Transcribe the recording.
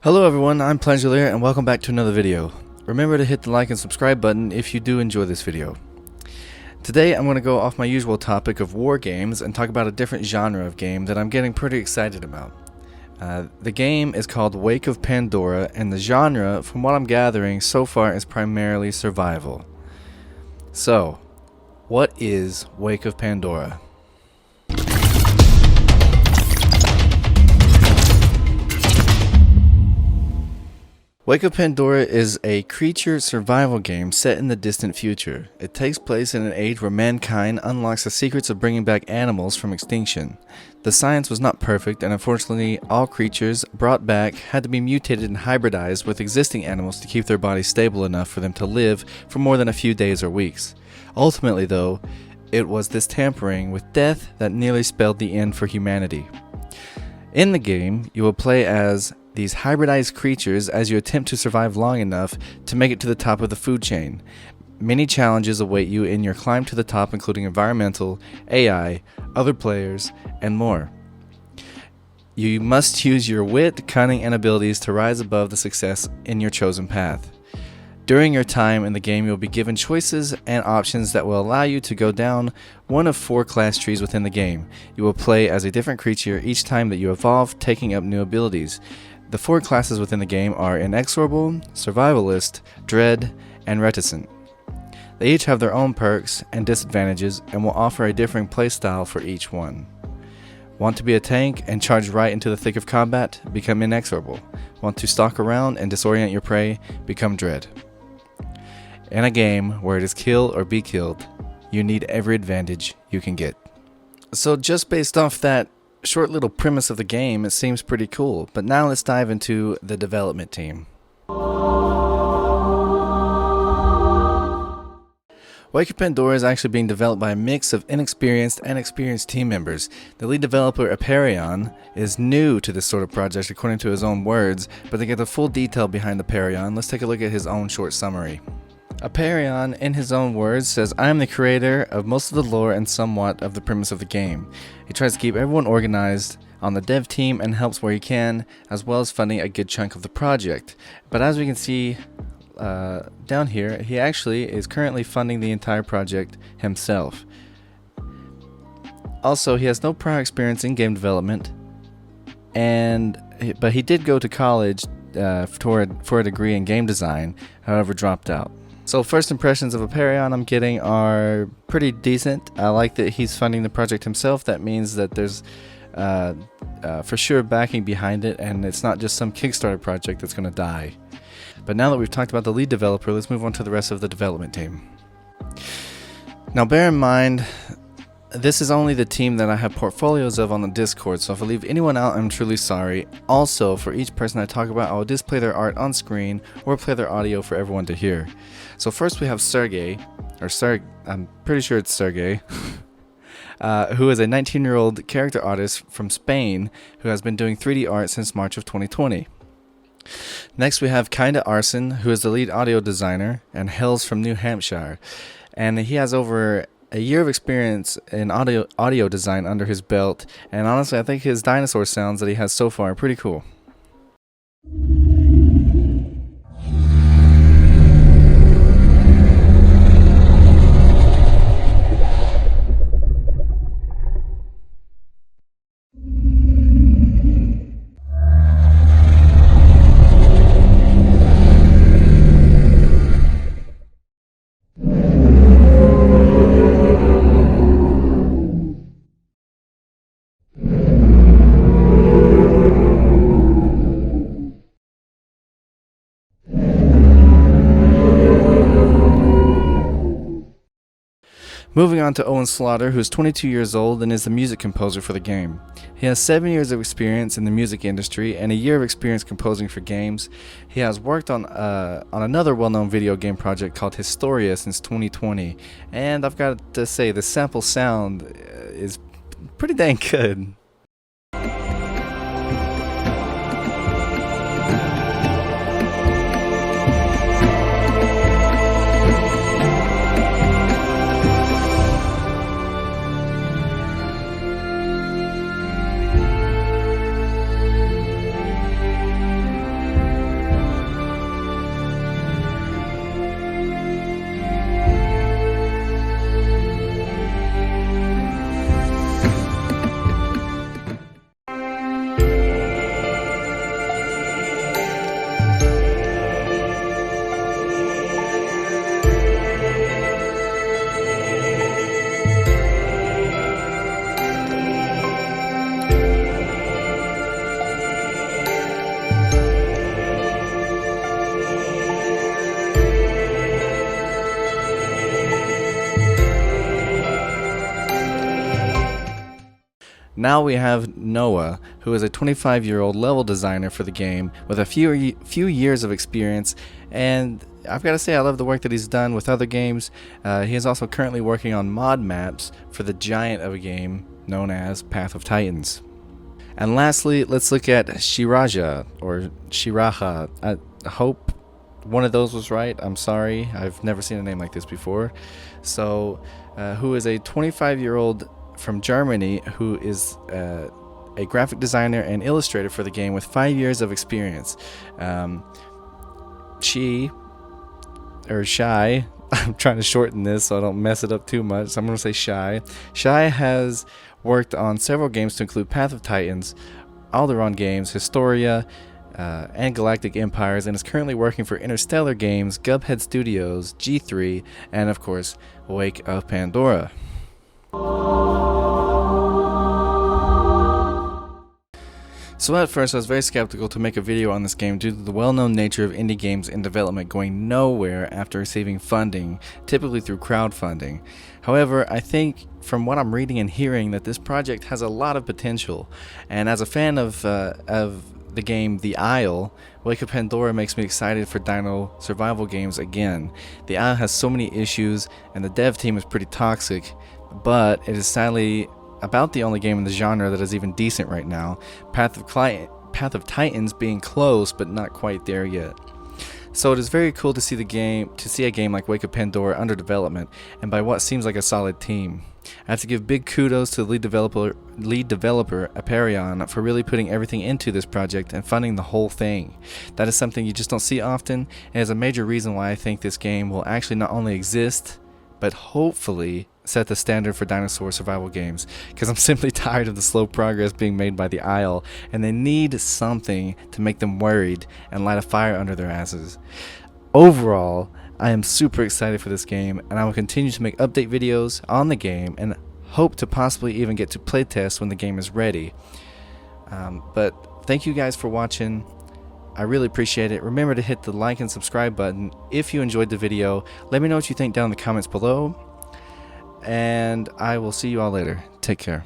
Hello everyone, I'm Plangulier and welcome back to another video. Remember to hit the like and subscribe button if you do enjoy this video. Today I'm going to go off my usual topic of war games and talk about a different genre of game that I'm getting pretty excited about. The game is called Wake of Pandora, and the genre, from what I'm gathering so far, is primarily survival. So, what is Wake of Pandora? Wake of Pandora is a creature survival game set in the distant future. It takes place in an age where mankind unlocks the secrets of bringing back animals from extinction. The science was not perfect, and unfortunately all creatures brought back had to be mutated and hybridized with existing animals to keep their bodies stable enough for them to live for more than a few days or weeks. Ultimately though, it was this tampering with death that nearly spelled the end for humanity. In the game, you will play as these hybridized creatures as you attempt to survive long enough to make it to the top of the food chain. Many challenges await you in your climb to the top, including environmental, AI, other players, and more. You must use your wit, cunning, and abilities to rise above the success in your chosen path. During your time in the game, you'll be given choices and options that will allow you to go down one of 4 class trees within the game. You will play as a different creature each time that you evolve, taking up new abilities. The 4 classes within the game are Inexorable, Survivalist, Dread, and Reticent. They each have their own perks and disadvantages and will offer a differing playstyle for each one. Want to be a tank and charge right into the thick of combat? Become Inexorable. Want to stalk around and disorient your prey? Become Dread. In a game where it is kill or be killed, you need every advantage you can get. So just based off that short little premise of the game, it seems pretty cool. But now let's dive into the development team. Wake of Pandora is actually being developed by a mix of inexperienced and experienced team members. The lead developer, Aperion, is new to this sort of project according to his own words, but to get the full detail behind Aperion, let's take a look at his own short summary. Aperion, in his own words, says, "I am the creator of most of the lore and somewhat of the premise of the game." He tries to keep everyone organized on the dev team and helps where he can, as well as funding a good chunk of the project. But as we can see down here, he actually is currently funding the entire project himself. Also, he has no prior experience in game development, but he did go to college for a degree in game design, however dropped out. So first impressions of Aperion I'm getting are pretty decent. I like that he's funding the project himself. That means that there's for sure backing behind it, and it's not just some Kickstarter project that's going to die. But now that we've talked about the lead developer, let's move on to the rest of the development team. Now bear in mind, this is only the team that I have portfolios of on the Discord, so if I leave anyone out, I'm truly sorry. Also, for each person I talk about, I will display their art on screen or play their audio for everyone to hear. So first we have Sergey, I'm pretty sure it's Sergey, who is a 19-year-old character artist from Spain who has been doing 3D art since March of 2020. Next we have Kinda Arson, who is the lead audio designer and hails from New Hampshire, and he has over a year of experience in audio design under his belt, and honestly I think his dinosaur sounds that he has so far are pretty cool. Moving on to Owen Slaughter, who is 22 years old and is the music composer for the game. He has 7 years of experience in the music industry and a year of experience composing for games. He has worked on another well-known video game project called Historia since 2020, and I've got to say the sample sound is pretty dang good. Now we have Noah, who is a 25-year-old level designer for the game with a few years of experience, and I've got to say I love the work that he's done with other games. He is also currently working on mod maps for the giant of a game known as Path of Titans. And lastly, let's look at Shiraja, or Shiraha. I hope one of those was right. I'm sorry, I've never seen a name like this before. So, who is a 25-year-old from Germany who is a graphic designer and illustrator for the game with 5 years of experience. Shy, I'm trying to shorten this so I don't mess it up too much, so I'm going to say Shy. Shy has worked on several games to include Path of Titans, Alderaan Games, Historia, and Galactic Empires, and is currently working for Interstellar Games, Gubhead Studios, G3, and of course, Wake of Pandora. So at first I was very skeptical to make a video on this game due to the well-known nature of indie games in development going nowhere after receiving funding, typically through crowdfunding. However, I think from what I'm reading and hearing that this project has a lot of potential, and as a fan of the game The Isle, Wake of Pandora makes me excited for dino survival games again. The Isle has so many issues and the dev team is pretty toxic, but it is sadly about the only game in the genre that is even decent right now, Path of Titans being close but not quite there yet. So it is very cool to see a game like Wake of Pandora under development and by what seems like a solid team. I have to give big kudos to the lead developer Aperion for really putting everything into this project and funding the whole thing. That is something you just don't see often, and is a major reason why I think this game will actually not only exist, but hopefully set the standard for dinosaur survival games, because I'm simply tired of the slow progress being made by the Isle, and they need something to make them worried and light a fire under their asses. Overall, I am super excited for this game, and I will continue to make update videos on the game and hope to possibly even get to playtest when the game is ready. But thank you guys for watching. I really appreciate it. Remember to hit the like and subscribe button if you enjoyed the video. Let me know what you think down in the comments below, and I will see you all later. Take care.